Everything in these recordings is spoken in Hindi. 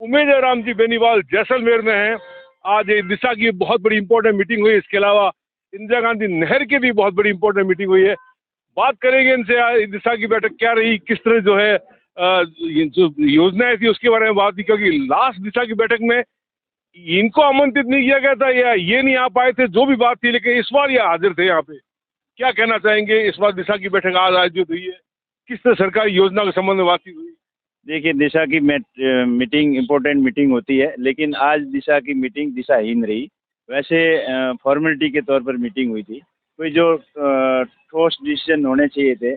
उमेश राम जी बेनीवाल जैसलमेर में हैं। आज ये दिशा की बहुत बड़ी इंपॉर्टेंट मीटिंग हुई। इसके अलावा इंदिरा गांधी नहर की भी बहुत बड़ी इंपॉर्टेंट मीटिंग हुई है। बात करेंगे इनसे आज दिशा की बैठक क्या रही, किस तरह जो है ये जो योजनाएं थी उसके बारे में बात की, क्योंकि लास्ट दिशा की बैठक में इनको आमंत्रित नहीं किया गया था या ये नहीं आ पाए थे, जो भी बात थी, लेकिन इस बार ये हाजिर थे यहाँ पे। क्या कहना चाहेंगे, इस बार दिशा की बैठक आज आयोजित हुई है, किस तरह सरकारी योजना के संबंध में बातचीत हुई? देखिए, दिशा की मीटिंग इम्पोर्टेंट मीटिंग होती है, लेकिन आज दिशा की मीटिंग दिशाहीन रही। वैसे फॉर्मेलिटी के तौर पर मीटिंग हुई थी। कोई जो ठोस डिसीजन होने चाहिए थे,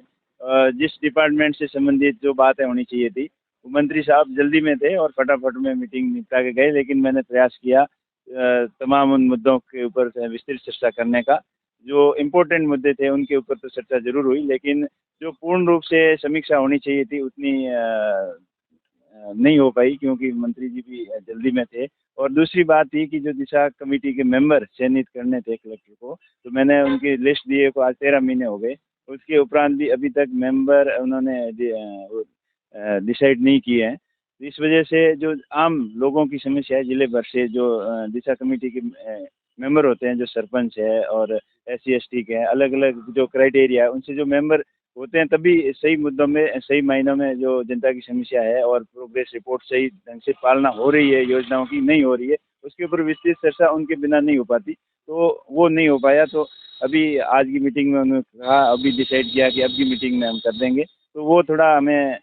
जिस डिपार्टमेंट से संबंधित जो बातें होनी चाहिए थी, वो मंत्री साहब जल्दी में थे और फटाफट में मीटिंग निपटा के गए। लेकिन मैंने प्रयास किया तमाम उन मुद्दों के ऊपर विस्तृत चर्चा करने का। जो इम्पोर्टेंट मुद्दे थे उनके ऊपर तो चर्चा जरूर हुई, लेकिन जो पूर्ण रूप से समीक्षा होनी चाहिए थी उतनी नहीं हो पाई, क्योंकि मंत्री जी भी जल्दी में थे। और दूसरी बात थी कि जो दिशा कमेटी के मेंबर चयनित करने थे कलेक्टर को, तो मैंने उनकी लिस्ट दिए को आज 13 महीने हो गए। उसके उपरांत भी अभी तक मेंबर उन्होंने डिसाइड नहीं किए हैं। तो इस वजह से जो आम लोगों की समस्या है, जिले भर से जो दिशा कमेटी के मेंबर होते हैं, जो सरपंच है और SC ST के हैं, अलग अलग जो क्राइटेरिया है, उनसे जो मेंबर होते हैं तभी सही मुद्दों में, सही मायनों में जो जनता की समस्या है और प्रोग्रेस रिपोर्ट सही ढंग से पालना हो रही है, योजनाओं की नहीं हो रही है, उसके ऊपर विस्तृत चर्चा उनके बिना नहीं हो पाती। तो वो नहीं हो पाया। तो अभी आज की मीटिंग में उन्होंने कहा, अभी डिसाइड किया कि अब की मीटिंग में हम कर देंगे। तो वो थोड़ा हमें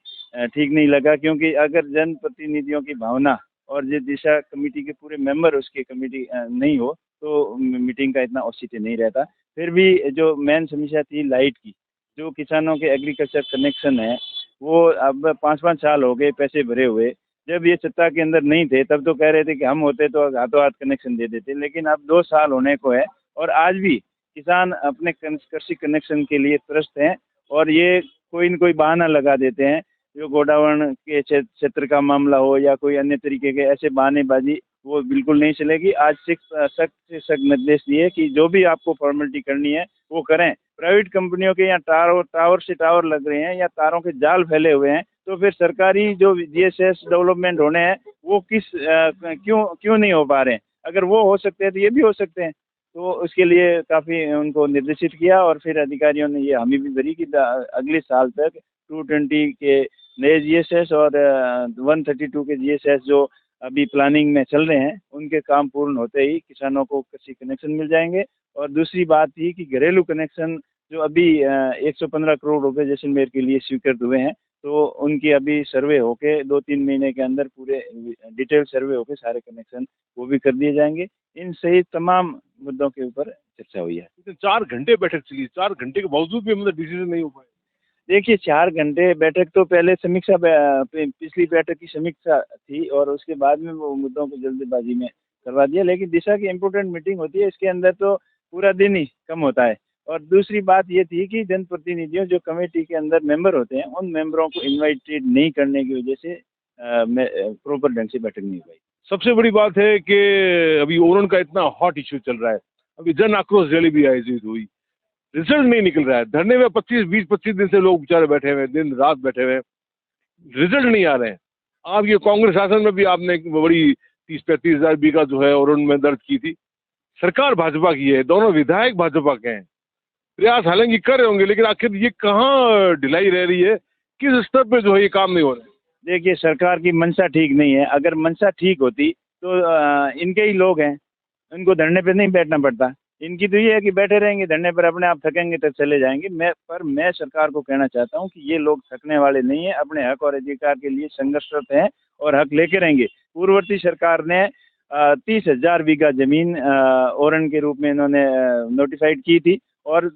ठीक नहीं लगा, क्योंकि अगर जनप्रतिनिधियों की भावना और जो दिशा कमेटी के पूरे मेंबर उसकी कमेटी नहीं हो तो मीटिंग का इतना औचित्य नहीं रहता। फिर भी जो मेन समस्या थी लाइट की, जो किसानों के एग्रीकल्चर कनेक्शन है, वो अब 5-5 साल हो गए पैसे भरे हुए। जब ये सत्ता के अंदर नहीं थे तब तो कह रहे थे कि हम होते तो हाथों हाथ कनेक्शन दे देते, लेकिन अब 2 साल होने को है और आज भी किसान अपने कृषि कनेक्शन के लिए त्रस्त हैं। और ये कोई न कोई बहाना लगा देते हैं, जो गोडावण के क्षेत्र का मामला हो या कोई अन्य तरीके के ऐसे बहानेबाजी वो बिल्कुल नहीं चलेगी। आज सख्त से सख्त निर्देश दिए कि जो भी आपको फॉर्मेलिटी करनी है वो करें। प्राइवेट कंपनियों के यहाँ टावर से टावर लग रहे हैं या तारों के जाल फैले हुए हैं, तो फिर सरकारी जो GSS डेवलपमेंट होने हैं वो क्यों नहीं हो पा रहे हैं? अगर वो हो सकते हैं तो ये भी हो सकते हैं। तो उसके लिए काफ़ी उनको निर्देशित किया और फिर अधिकारियों ने ये हामी भी भरी कि अगले साल तक 220 के नए GSS और 132 के GSS जो अभी प्लानिंग में चल रहे हैं, उनके काम पूर्ण होते ही किसानों को कृषि कनेक्शन मिल जाएंगे। और दूसरी बात थी कि घरेलू कनेक्शन जो अभी 115 करोड़ रुपए जैसलमेर के लिए स्वीकृत हुए हैं, तो उनकी अभी सर्वे होके 2-3 महीने के अंदर पूरे डिटेल सर्वे होके सारे कनेक्शन वो भी कर दिए जाएंगे। इन सहित तमाम मुद्दों के ऊपर चर्चा हुई है। 4 घंटे बैठक चली, 4 घंटे के बावजूद भी मतलब डिसीजन नहीं हो पाए। देखिए, 4 घंटे बैठक तो पहले समीक्षा पिछली बैठक की समीक्षा थी और उसके बाद में वो मुद्दों को जल्दबाजी में करवा दिया। लेकिन दिशा की इम्पोर्टेंट मीटिंग होती है, इसके अंदर तो पूरा दिन ही कम होता है। और दूसरी बात ये थी कि जनप्रतिनिधियों जो कमेटी के अंदर मेंबर होते हैं, उन मेंबरों को इन्वाइटेड नहीं करने की वजह से प्रॉपर ढंग से बैठक नहीं हुई। सबसे बड़ी बात है कि अभी ओरण का इतना हॉट इश्यू चल रहा है, अभी जन आक्रोश रैली भी आयोजित हुई, रिजल्ट नहीं निकल रहा है। धरने में 25 दिन से लोग बेचारे बैठे हुए हैं, दिन रात बैठे हुए हैं, रिजल्ट नहीं आ रहे हैं। आप ये कांग्रेस शासन में भी आपने एक बड़ी 30-35 हजार बीघा जो है ओरण में दर्ज की थी। सरकार भाजपा की है, दोनों विधायक भाजपा के हैं, प्रयास हालांकि कर रहे होंगे, लेकिन आखिर ये कहाँ ढिलाई रह रही है, किस स्तर पे जो है ये काम नहीं हो रहा है? देखिए, सरकार की मंशा ठीक नहीं है। अगर मंशा ठीक होती तो इनके ही लोग हैं, इनको धरने पे नहीं बैठना पड़ता। इनकी तो ये है कि बैठे रहेंगे धरने पर, अपने आप थकेंगे तब चले जाएंगे। मैं सरकार को कहना चाहता हूँ कि ये लोग थकने वाले नहीं है, अपने हक और अधिकार के लिए संघर्षरत हैं और हक लेके रहेंगे। पूर्ववर्ती सरकार ने 30,000 बीघा जमीन ओरण के रूप में इन्होंने नोटिफाइड की थी और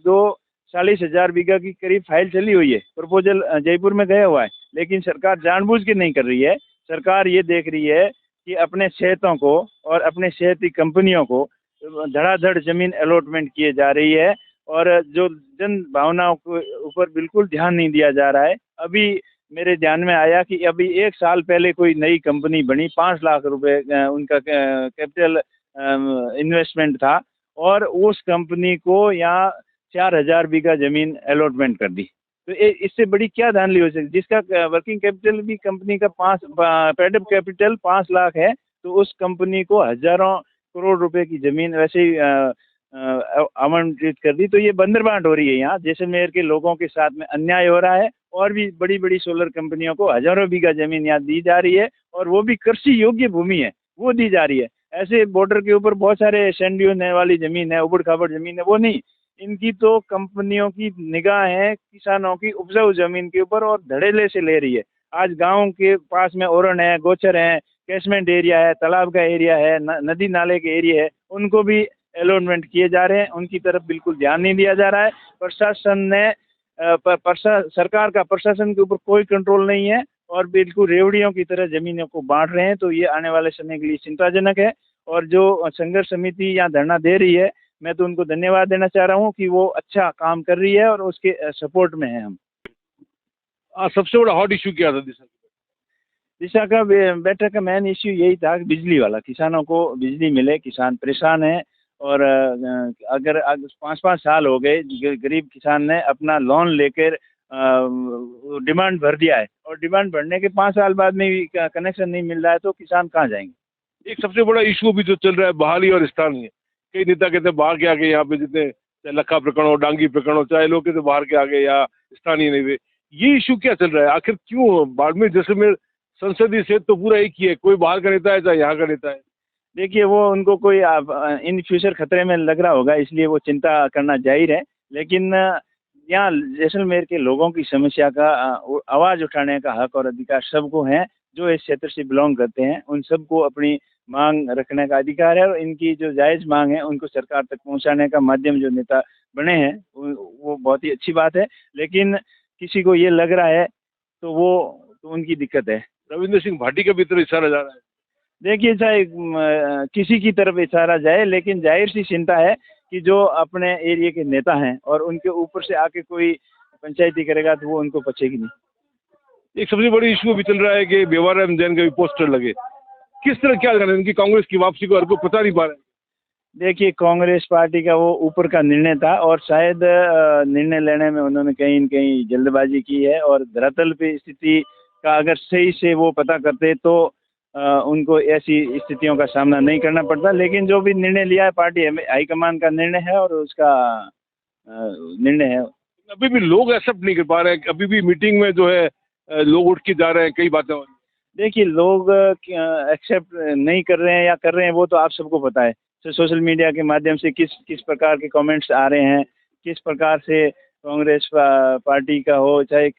40,000 बीघा की करीब फाइल चली हुई है, प्रपोजल जयपुर में गया हुआ है। लेकिन सरकार जानबूझ के नहीं कर रही है। सरकार ये देख रही है कि अपने शहतों को और अपने शहती कंपनियों को धड़ाधड़ जमीन अलॉटमेंट किए जा रही है और जो जन भावनाओं के ऊपर बिल्कुल ध्यान नहीं दिया जा रहा है। अभी मेरे ध्यान में आया कि अभी 1 साल पहले कोई नई कंपनी बनी, 5 लाख रुपए उनका कैपिटल इन्वेस्टमेंट था और उस कंपनी को यहाँ 4,000 बीघा जमीन अलॉटमेंट कर दी। तो इससे बड़ी क्या धांधली हो सकती, जिसका वर्किंग कैपिटल भी कंपनी का पेड अप कैपिटल 5 लाख है, तो उस कंपनी को हजारों करोड़ रुपए की जमीन वैसे ही आवंटित कर दी। तो ये बंदरबांट हो रही है, यहाँ जैसलमेर के लोगों के साथ में अन्याय हो रहा है। और भी बड़ी बड़ी सोलर कंपनियों को हजारों बीघा जमीन यहाँ दी जा रही है, और वो भी कृषि योग्य भूमि है, वो दी जा रही है। ऐसे बॉर्डर के ऊपर बहुत सारे सैंड ड्यून वाली जमीन है, उबड़ खाबड़ जमीन है, वो नहीं। इनकी तो कंपनियों की निगाह है किसानों की उपजाऊ जमीन के ऊपर, और धड़ेले से ले रही है। आज गांव के पास में ओरन है, गोचर है, कैशमेंट एरिया है, तालाब का एरिया है, नदी नाले के एरिया है, उनको भी अलॉटमेंट किए जा रहे हैं। उनकी तरफ बिल्कुल ध्यान नहीं दिया जा रहा है। प्रशासन ने सरकार का प्रशासन के ऊपर कोई कंट्रोल नहीं है, और बिल्कुल रेवड़ियों की तरह जमीनों को बांट रहे हैं। तो ये आने वाले समय के लिए चिंताजनक है। और जो संघर्ष समिति यहाँ धरना दे रही है, मैं तो उनको धन्यवाद देना चाह रहा हूँ कि वो अच्छा काम कर रही है, और उसके सपोर्ट में है हम। सबसे बड़ा हॉट इशू क्या था दिशा का बैठक का मेन इश्यू यही था कि बिजली वाला, किसानों को बिजली मिले। किसान परेशान है, और अगर 5-5 साल हो गए, गरीब किसान ने अपना लोन लेकर डिमांड भर दिया है, और डिमांड भरने के 5 साल बाद में भी कनेक्शन नहीं मिल रहा है, तो किसान कहाँ जाएंगे। एक सबसे बड़ा इशू भी जो चल रहा है बहाली और स्थानीय। कई नेता कहते हैं बाहर के आगे, यहाँ पे जितने चाहे लखा प्रकरण हो, डांगी प्रकरण हो, चाहे लोग कहते बाहर के आगे या स्थानीय नहीं हुए। ये इशू क्या चल रहा है आखिर, क्यों बाड़मेर जैसलमेर संसदीय क्षेत्र तो पूरा एक ही है, कोई बाहर का नेता है चाहे यहाँ का नेता है। देखिए, वो उनको कोई इन फ्यूचर खतरे में लग रहा होगा, इसलिए वो चिंता करना जाहिर है। लेकिन यहाँ जैसलमेर के लोगों की समस्या का आवाज़ उठाने का हक और अधिकार सबको है। जो इस क्षेत्र से बिलोंग करते हैं, उन सबको अपनी मांग रखने का अधिकार है, और इनकी जो जायज़ मांग है उनको सरकार तक पहुंचाने का माध्यम जो नेता बने हैं, वो बहुत ही अच्छी बात है। लेकिन किसी को ये लग रहा है तो उनकी दिक्कत है। रविंद्र सिंह भाटी का भी तरफ इशारा जा रहा है। देखिए, चाहे किसी की तरफ इशारा जाए, लेकिन जाहिर सी चिंता है कि जो अपने एरिया के नेता हैं और उनके ऊपर से आके कोई पंचायती करेगा तो वो उनको पचेगी नहीं। एक सबसे बड़ी इशू भी चल रहा है कि बेवाराम जैन का भी पोस्टर लगे। किस तरह क्या करें, उनकी कांग्रेस की वापसी को हर कोई पता नहीं पा रहा है। देखिए, कांग्रेस पार्टी का वो ऊपर का निर्णय था, और शायद निर्णय लेने में उन्होंने कहीं न कहीं जल्दबाजी की है, और धरातल पे स्थिति का अगर सही से वो पता करते तो उनको ऐसी स्थितियों का सामना नहीं करना पड़ता। लेकिन जो भी निर्णय लिया है पार्टी हाईकमान का निर्णय है, और उसका निर्णय है। अभी भी लोग एक्सेप्ट नहीं कर पा रहे हैं, अभी भी मीटिंग में जो है लोग उठ के जा रहे हैं, कई बातें हो रही हैं। देखिए, लोग एक्सेप्ट नहीं कर रहे हैं या कर रहे हैं, वो तो आप सबको पता है। तो सोशल मीडिया के माध्यम से किस प्रकार के कमेंट्स आ रहे हैं, किस प्रकार से कांग्रेस पार्टी का हो, चाहे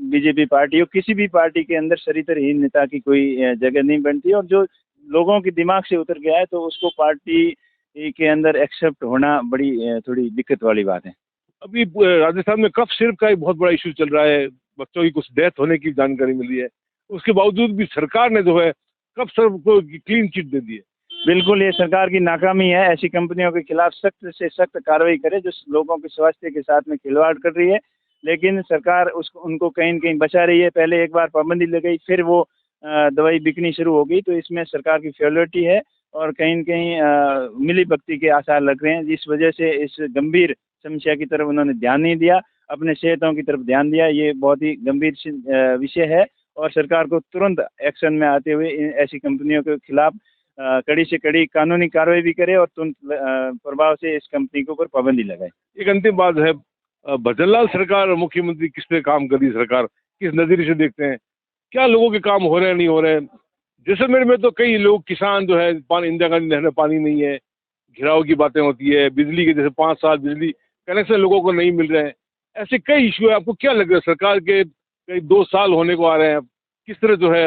बीजेपी पार्टी हो, किसी भी पार्टी के अंदर चरित्रहीन नेता की कोई जगह नहीं बनती। और जो लोगों के दिमाग से उतर गया है, तो उसको पार्टी के अंदर एक्सेप्ट होना बड़ी थोड़ी दिक्कत वाली बात है। अभी राजस्थान में कफ सिरप का एक बहुत बड़ा इशू चल रहा है, बच्चों की कुछ डेथ होने की जानकारी मिली है। उसके बावजूद भी सरकार ने जो है कफ सिरप को क्लीन चिट दे दी है। बिल्कुल, ये सरकार की नाकामी है। ऐसी कंपनियों के खिलाफ सख्त से सख्त कार्रवाई करे जो लोगों के स्वास्थ्य के साथ में खिलवाड़ कर रही है। लेकिन सरकार उनको कहीं न कहीं बचा रही है। पहले एक बार पाबंदी लगाई, फिर वो दवाई बिकनी शुरू हो गई। तो इसमें सरकार की फेलियरिटी है, और कहीं न कहीं मिलीभगती के आसार लग रहे हैं, जिस वजह से इस गंभीर समस्या की तरफ उन्होंने ध्यान नहीं दिया, अपने सेहतों की तरफ ध्यान दिया। ये बहुत ही गंभीर विषय है, और सरकार को तुरंत एक्शन में आते हुए ऐसी कंपनियों के खिलाफ कड़ी से कड़ी कानूनी कार्रवाई भी करे, और तुरंत प्रभाव से इस कंपनी के ऊपर पाबंदी लगाए। एक अंतिम बात है, भजनलाल सरकार और मुख्यमंत्री किस पे काम कर रही है, सरकार किस नजरिए से देखते हैं, क्या लोगों के काम हो रहे हैं नहीं हो रहे हैं। जैसलमेर में तो कई लोग किसान जो है, पानी इंदिरा गांधी नहर में पानी नहीं है, घिराव की बातें होती है, बिजली के जैसे 5 साल बिजली कनेक्शन लोगों को नहीं मिल रहे हैं, ऐसे कई इशू है। आपको क्या लग रहा है, सरकार के कई 2 साल होने को आ रहे हैं, किस तरह जो है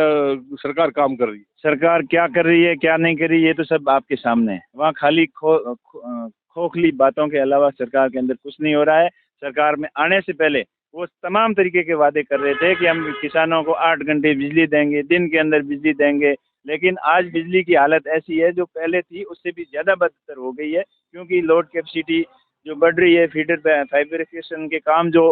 सरकार काम कर रही है। सरकार क्या कर रही है, क्या नहीं कर रही है, ये तो सब आपके सामने है। वहाँ खाली खोखली बातों के अलावा सरकार के अंदर कुछ नहीं हो रहा है। सरकार में आने से पहले वो तमाम तरीके के वादे कर रहे थे कि हम किसानों को 8 घंटे बिजली देंगे, दिन के अंदर बिजली देंगे। लेकिन आज बिजली की हालत ऐसी है, जो पहले थी उससे भी ज़्यादा बदतर हो गई है, क्योंकि लोड कैपेसिटी जो बढ़ रही है, फीडर फाइब्रिकेशन के काम जो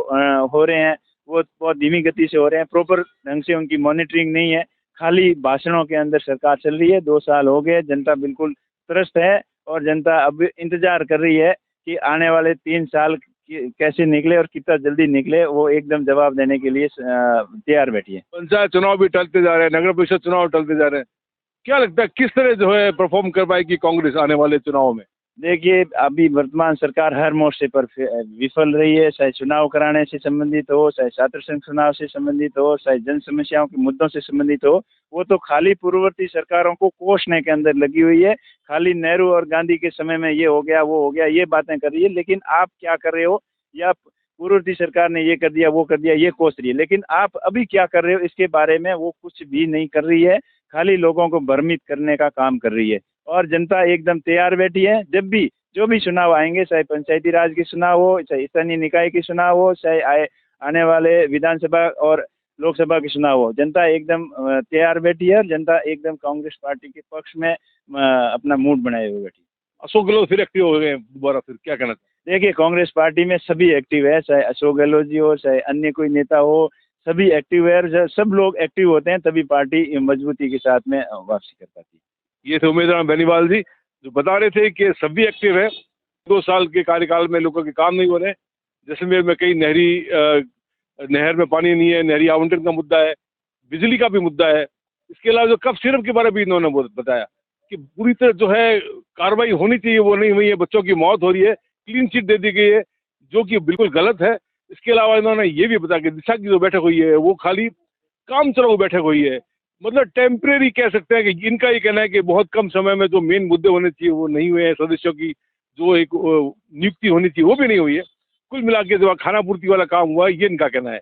हो रहे हैं वो बहुत धीमी गति से हो रहे हैं। प्रॉपर ढंग से उनकी मॉनिटरिंग नहीं है, खाली भाषणों के अंदर सरकार चल रही है। 2 साल हो गए, जनता बिल्कुल त्रस्त है, और जनता अब इंतजार कर रही है कि आने वाले 3 साल कैसे निकले और कितना जल्दी निकले, वो एकदम जवाब देने के लिए तैयार बैठी है। पंचायत चुनाव भी टलते जा रहे हैं, नगर परिषद चुनाव टलते जा रहे हैं। क्या लगता है किस तरह जो है परफॉर्म कर पाएगी कांग्रेस आने वाले चुनाव में? देखिए, अभी वर्तमान सरकार हर मोर्चे पर विफल रही है, चाहे चुनाव कराने से संबंधित हो, चाहे छात्र संघ चुनाव से संबंधित हो, चाहे जन समस्याओं के मुद्दों से संबंधित हो। वो तो खाली पूर्ववर्ती सरकारों को कोसने के अंदर लगी हुई है। खाली नेहरू और गांधी के समय में ये हो गया, वो हो गया, ये बातें कर रही है। लेकिन आप क्या कर रहे हो, या पूर्ववर्ती सरकार ने ये कर दिया, वो कर दिया, ये कोस रही है। लेकिन आप अभी क्या कर रहे हो, इसके बारे में वो कुछ भी नहीं कर रही है। खाली लोगों को भ्रमित करने का काम कर रही है। और जनता एकदम तैयार बैठी है। जब भी जो भी चुनाव आएंगे, चाहे पंचायती राज के चुनाव हो, चाहे स्थानीय निकाय के चुनाव हो, चाहे आने वाले विधानसभा और लोकसभा के चुनाव हो, जनता एकदम तैयार बैठी है। और जनता एकदम कांग्रेस पार्टी के पक्ष में अपना मूड बनाए हुए बैठी। अशोक गहलोत फिर एक्टिव हो गए दोबारा, फिर क्या कहना? देखिए, कांग्रेस पार्टी में सभी एक्टिव है, चाहे अशोक गहलोत जी हो, चाहे अन्य कोई नेता हो, सभी एक्टिव है। और सब लोग एक्टिव होते हैं तभी पार्टी मजबूती के साथ में वापसी कर पाती है। ये थे उम्मीदवार बेनीवाल जी, जो बता रहे थे कि सभी एक्टिव है। 2 साल के कार्यकाल में लोगों के काम नहीं हो रहे। जैसलमेर में कई नहर में पानी नहीं है, नहरी आवंटन का मुद्दा है, बिजली का भी मुद्दा है। इसके अलावा जो कफ सिरप के बारे में भी इन्होंने बताया कि पूरी तरह जो है कार्रवाई होनी चाहिए, वो नहीं हुई है। बच्चों की मौत हो रही है, क्लीन चिट दे दी गई है, जो कि बिल्कुल गलत है। इसके अलावा इन्होंने ये भी बताया कि दिशा की जो बैठक हुई है वो खाली काम चलाऊ बैठक हुई है, मतलब टेम्परेरी कह सकते हैं। कि इनका ये कहना है कि बहुत कम समय में जो मेन मुद्दे होने चाहिए वो नहीं हुए हैं। सदस्यों की जो एक नियुक्ति होनी चाहिए वो भी नहीं हुई है। कुल मिला के जो खाना पूर्ति वाला काम हुआ, ये इनका कहना है।